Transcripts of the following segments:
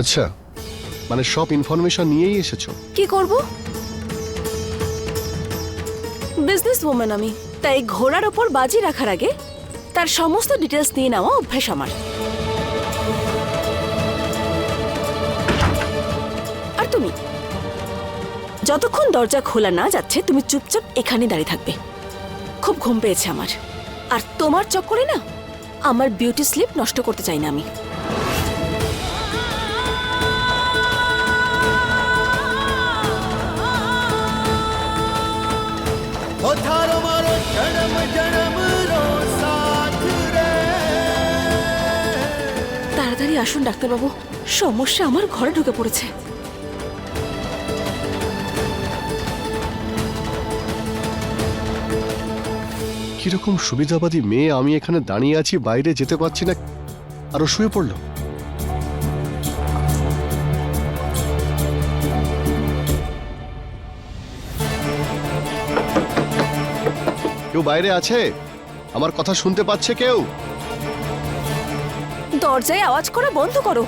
আচ্ছা, মানে সব ইনফরমেশন নিয়েই এসেছো? কি করব? বিজনেস ওম্যান আমি, তাই ঘোড়ার ওপর বাজি রাখার আগে তার সমস্ত ডিটেলস নিয়ে নেওয়া অভ্যাস আমার। আর তুমি যতক্ষণ দরজা খোলা না যাচ্ছে তুমি চুপচাপ এখানে দাঁড়িয়ে থাকবে। খুব ঘুম পেয়েছে আমার, আর তোমার চক্করে না আমার বিউটি স্লিপ নষ্ট করতে চাই না আমি। তাড়াতাড়ি আসুন ডাক্তারবাবু, সমস্যা আমার ঘরে ঢুকে পড়েছে। কিরকম সুবিধাবাদী মেয়ে, আমি এখানে দাঁড়িয়ে আছি, বাইরে যেতে পারছি না, আরো শুয়ে পড়লো। কেউ বাইরে আছে? আমার কথা শুনতে পাচ্ছে কেউ? দরজায় আওয়াজ করা বন্ধ করো,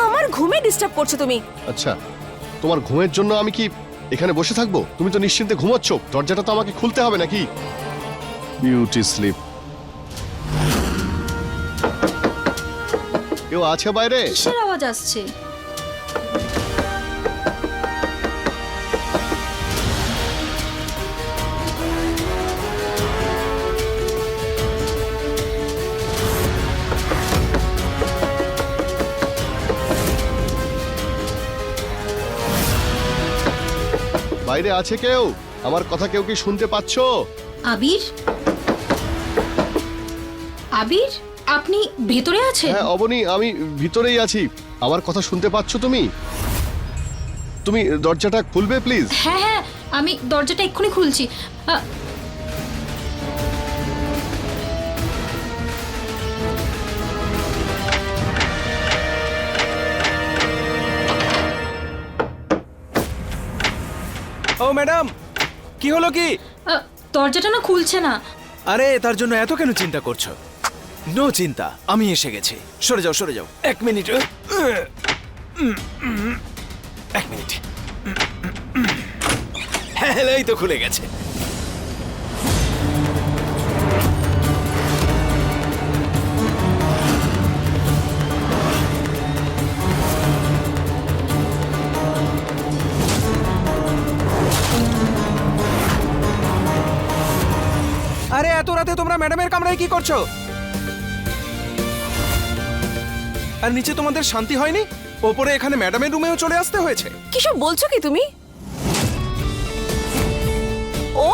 আমার ঘুমে ডিস্টার্ব করছো তুমি। আচ্ছা, তোমার ঘুমের জন্য আমি কি এখানে বসে থাকবো? তুমি তো নিশ্চিন্তে ঘুমাচ্ছ, দরজাটা তো আমাকে খুলতে হবে নাকি? Beauty sleep. কেউ আছে বাইরে? কিসের আওয়াজ আসছে? বাইরে আছে কেউ? আমার কথা কেউ কি শুনতে পাচ্ছো? আবির, আবির, আপনি ভেতরে আছেন? হ্যাঁ অবনী, আমি ভিতরেই আছি। আমার কথা শুনতে পাচ্ছো তুমি? তুমি দরজাটা খুলবে প্লিজ? হ্যাঁ হ্যাঁ, আমি দরজাটা এক্ষুনি খুলছি। ও ম্যাডাম, কি হলো কি? দরজাটা না খুলছে না। আরে তার জন্য এত কেন চিন্তা করছো? নো চিন্তা, আমি এসে গেছি। সরে যাও সরে যাও, এক মিনিট। এক মিনিট। হ্যাঁ এই তো খুলে গেছে। আরে এত রাতে তোমরা ম্যাডামের কামরায় কি করছো? আর নিচে তোমাদের শান্তি হয়নি? ওপরে এখানে ম্যাডামের রুমেও চলে আসতে হয়েছে। কিসব বলছো কি তুমি? ও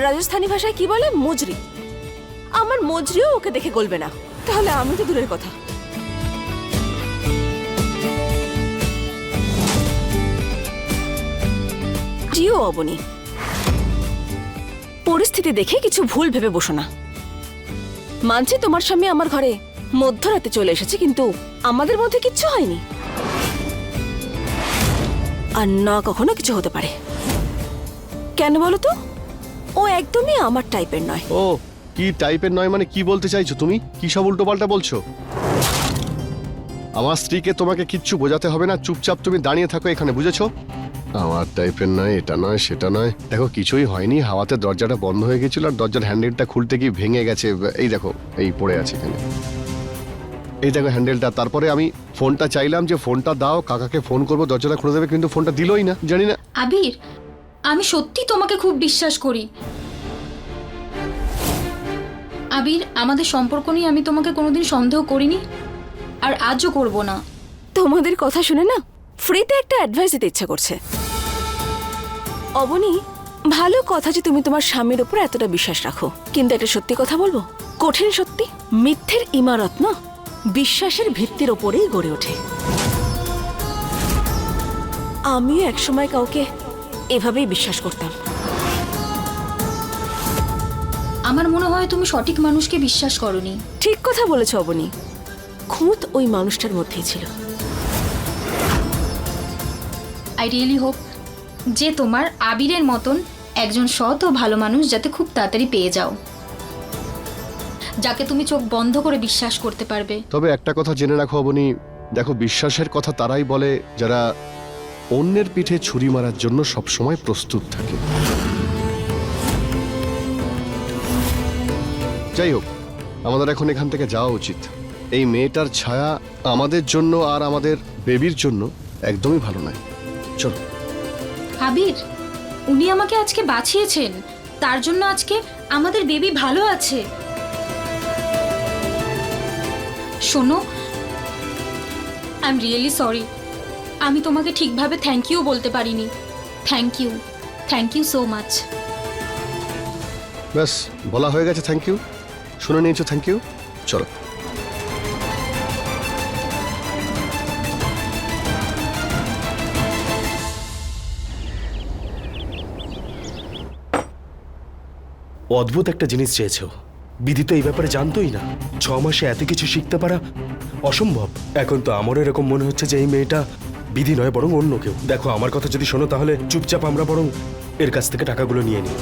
রাজস্থানী ভাষায় কি বলে? মজরি। আমার মজরিও ওকে দেখে গলবে না, তাহলে আমি তো দূরের কথা। জিও অবনী, পরিস্থিতি দেখে কিছু ভুল ভেবে বসো না। মানছি তোমার স্বামী আমার ঘরে মধ্যরাতে চলে এসেছে, কিন্তু আমাদের মধ্যে কিচ্ছু হয়নি, আর না কখনো কিছু হতে পারে। কেন বলো তো? ও একদমই আমার টাইপের নয়। ও কি টাইপের নয় মানে কি বলতে চাইছো তুমি? কি সব উল্টোপাল্টা বলছো? আমার স্ত্রীকে তোমাকে কিচ্ছু বোঝাতে হবে না, চুপচাপ তুমি দাঁড়িয়ে থাকো এখানে, বুঝেছো? আমার টাইপের নয়, এটা নয় সেটা নয়। দেখো কিছুই হয়নি, হাওয়াতে দরজাটা বন্ধ হয়ে গেছিল আর দরজার হ্যান্ডেলটা খুলতে গিয়ে ভেঙে গেছে। এই দেখো, এই পড়ে আছে এখানে, এই দেখো হ্যান্ডেলটা। তারপরে আমি ফোনটা চাইলাম যে ফোনটা দাও, কাকাকে ফোন করবো দরজাটা খুলে দেবে, কিন্তু ফোনটা দিলই না। জানি না। আবির, আমি সত্যি তোমাকে খুব বিশ্বাস করি। আবির, আমাদের সম্পর্ক নিয়ে আমি তোমাকে কোনোদিন সন্দেহ করিনি, আর আজও করব না। তোমাদের কথা শুনে না ফ্রিতে একটা অ্যাডভাইস দিতে ইচ্ছা করছে। অবনী, ভালো কথা যে তুমি তোমার স্বামীর উপর এতটা বিশ্বাস রাখো, কিন্তু একটা সত্যি কথা বলবো, কঠিন সত্যি, মিথ্যের ইমারত না বিশ্বাসের ভিত্তির ওপরেই গড়ে ওঠে। আমিও একসময় কাউকে এভাবেই বিশ্বাস করতাম। আমার মনে হয় তুমি সঠিক মানুষকে বিশ্বাস করনি। ঠিক কথা বলেছ অবনী, খুঁত ওই মানুষটার মধ্যেই ছিল। আই রিয়েলি হোপ যে তোমার আবিরের মতন একজন সৎ ও ভালো মানুষ যাতে খুব তাড়াতাড়ি পেয়ে যাও। যাকে তুমি চোখ বন্ধ করে বিশ্বাস করতে পারবে। তবে একটা কথা জেনে রাখো অবনী, দেখো বিশ্বাসের কথা তারাই বলে যারা অন্যের পিঠে ছুরি মারার জন্য সবসময় প্রস্তুত থাকে। যাই হোক, আমাদের এখন এখান থেকে যাওয়া উচিত। এই মেয়েটার ছায়া আমাদের জন্য আর আমাদের বেবির জন্য একদমই ভালো নয়। চলো। আবির, উনি আমাকে আজকে বাঁচিয়েছেন, তার জন্য আজকে আমাদের বেবি ভালো আছে। শোনো, আই এম রিয়েলি সরি, আমি তোমাকে ঠিকভাবে থ্যাংক ইউ বলতে পারিনি। Thank you so much. ব্যাস বলা হয়ে গেছে, থ্যাংক ইউ। শুনে নিয়েছো, থ্যাংক ইউ। চলো। অদ্ভুত একটা জিনিস চেয়েছো। বিধি তো এই ব্যাপারে জানতোই না। 6 মাসে এত কিছু শিখতে পারা অসম্ভব। এখন তো আমারও এরকম মনে হচ্ছে যে এই মেয়েটা বিধি নয়, বরং অন্য কেউ। দেখো, আমার কথা যদি শোনো তাহলে চুপচাপ আমরা বরং এর কাছ থেকে টাকাগুলো নিয়ে নিই।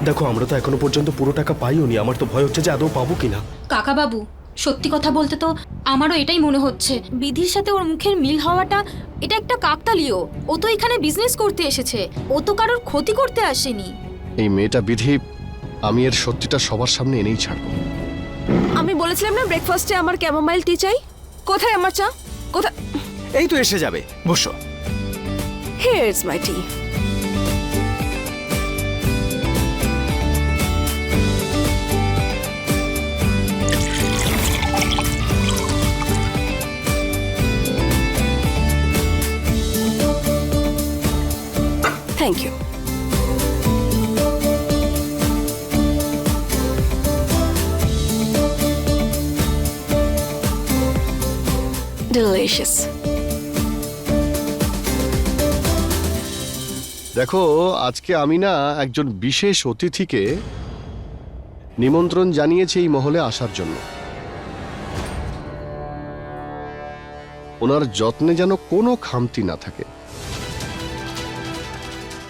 দেখো, আমরা তো এখনো পর্যন্ত পুরো টাকা পাইও নি। আমার তো ভয় হচ্ছে যে আদৌ পাবো কিনা। কাকা বাবু, সত্যি কথা বলতে তো আমারও এটাই মনে হচ্ছে। বিধির সাথে ওর মুখের মিল হওয়াটা এটা একটা কাকতালীয়। ও তো এখানে বিজনেস করতে এসেছে, ও তো কারোর ক্ষতি করতে আসেনি। এই মেয়েটা বিধি, আমি এর সত্যিটা সবার সামনে এনেই ছাড়বো। আমি বলেছিলাম না ব্রেকফাস্টে আমার ক্যামোমাইল টি চাই। কোথায় আমার চা? কোথায়? এই তো এসে যাবে, বসো। Here's my tea. Thank you. Delicious. দেখো, আজকে আমি না একজন বিশেষ অতিথিকে নিমন্ত্রণ জানিয়েছি এই মহলে আসার জন্য। ওনার যত্নে যেন কোনো খামতি না থাকে।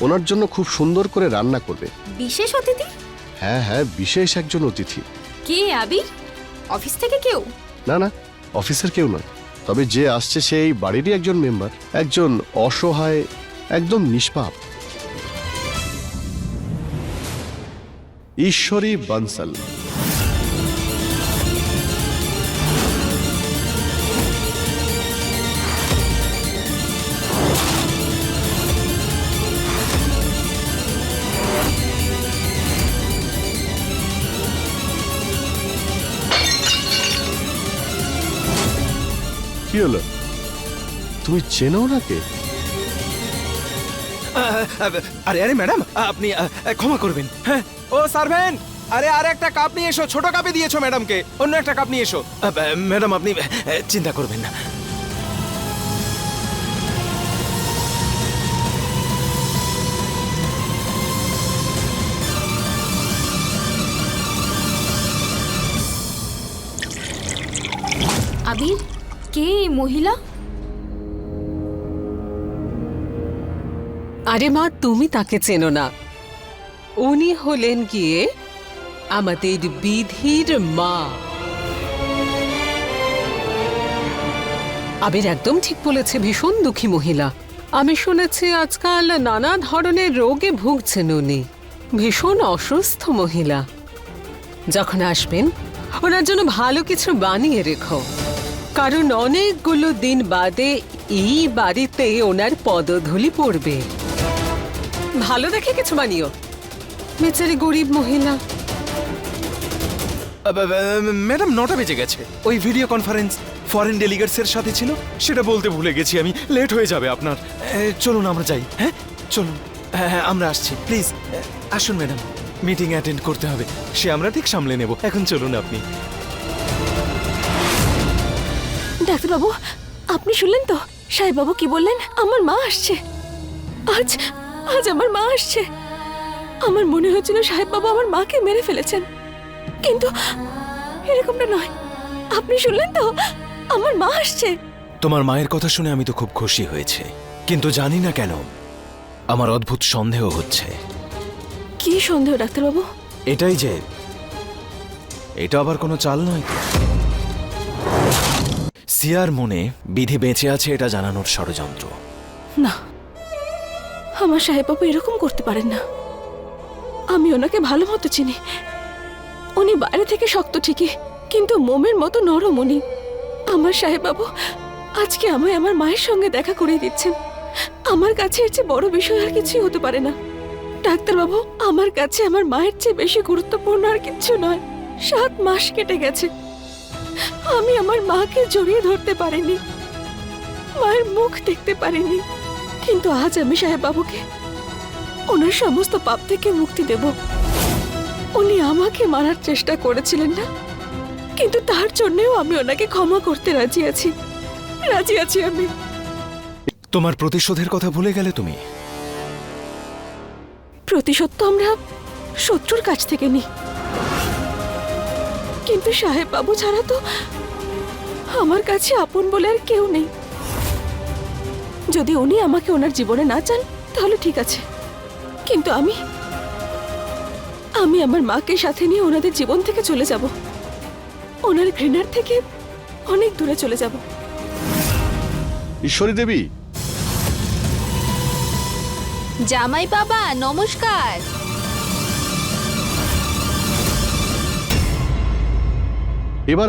ওনার জন্য খুব সুন্দর করে রান্না করবে। বিশেষ অতিথি? হ্যাঁ হ্যাঁ, বিশেষ একজন অতিথি। কে আবির? অফিস থেকে কেউ? না না, অফিসের কেউ নয়। তবে যে আসছে সে এই বাড়িরই একজন মেম্বার, একজন অসহায়, একদম নিষ্পাপ। ঈশ্বরী বানসাল। কি হলো, তুমি চেনো নাকে? আরে আরে ম্যাডাম, আপনি ক্ষমা করবেন। হ্যাঁ, ও সার্ভেন্ট, আরে আর একটা কাপ নিয়ে এসো। ছোট কাপে দিয়েছো ম্যাডামকে, অন্য একটা কাপ নিয়ে এসো। ম্যাডাম, আপনি চিন্তা করবেন না। আবির, কে এই মহিলা? আরে মা, তুমি তাকে চেনো না। উনি হলেন গিয়ে আমাদের বিধির মা। আবির একদম ঠিক বলেছে, ভীষণ দুঃখী মহিলা। আমি শুনেছি আজকাল নানা ধরনের রোগে ভুগছেন উনি। ভীষণ অসুস্থ মহিলা। যখন আসবেন ওনার জন্য ভালো কিছু বানিয়ে রেখো, কারণ অনেকগুলো দিন বাদে এই বাড়িতে ওনার পদধূলি পড়বে। ভালো দেখে কিছু বানিও, বেচারি গরিব মহিলা। ম্যাডাম, 9টা বেজে গেছে। ওই ভিডিও কনফারেন্স ফরেন ডেলিগেটসের সাথে ছিল, সেটা বলতে ভুলে গেছি আমি। লেট হয়ে যাবে আপনার। চলুন আমরা যাই। হ্যাঁ চলুন। হ্যাঁ, আমরা আসছি। প্লিজ আসুন ম্যাডাম, মিটিং অ্যাটেন্ড করতে হবে, সে আমরা ঠিক সামলে নেব। এখন চলুন আপনি। ডাক্তারবাবু, আপনি শুনলেন তো সাহেববাবু কি বললেন? আমার মা আসছে আজ। আজ আমার মা আসছে। আমার মনে হচ্ছিল সাহেববাবু আমার মাকে মেরে ফেলেছেন, কিন্তু এরকমটা নয়। আপনি শুনলেন তো, আমার মা আসছে। তোমার মায়ের কথা শুনে আমি তো খুব খুশি হয়েছে, কিন্তু জানি না কেন আমার অদ্ভুত সন্দেহ হচ্ছে। কি সন্দেহ ডাক্তারবাবু? এটাই যে এটা আবার কোনো চাল নয় তো। সিয়ার মনে বিধি বেঁচে আছে এটা জানানোর ষড়যন্ত্র। না, আমার সাহেববাবু এরকম করতে পারেন না। আমি ওনাকে ভালো মতো চিনি। উনি বাইরে থেকে শক্ত ঠিকই, কিন্তু মোমের মতো নরম উনি। আমার সাহেববাবু আজকে আমায় আমার মায়ের সঙ্গে দেখা করিয়ে দিচ্ছেন। আমার কাছে এর চেয়ে বড় বিষয় আর কিছুই হতে পারে না। ডাক্তারবাবু, আমার কাছে আমার মায়ের চেয়ে বেশি গুরুত্বপূর্ণ আর কিচ্ছু নয়। 7 মাস কেটে গেছে, আমি আমার মাকে জড়িয়ে ধরতে পারিনি, মায়ের মুখ দেখতে পারিনি। কিন্তু আজ আমি সাহেববাবুকে ওনার সমস্ত পাপ থেকে মুক্তি দেব। উনি আমাকে মারার চেষ্টা করেছিলেন না, কিন্তু তার জন্যও আমি ওনাকে ক্ষমা করতে রাজি আছি, রাজি আছি আমি। তোমার প্রতিশোধের কথা ভুলে গেলে তুমি? প্রতিশোধ তো আমরা শত্রুর কাছ থেকে নিই, কিন্তু সাহেববাবু ছাড়া তো আমার কাছে আপন বলে আর কেউ নেই। যদি উনি আমাকে ওনার জীবনে না চান তাহলে ঠিক আছে, কিন্তু আমি আমার মাকে সাথে নিয়ে ওনাদের জীবন থেকে চলে যাব, ওনার ঘৃণার থেকে অনেক দূরে চলে যাব। ঈশ্বরী দেবী, জামাই বাবা নমস্কার।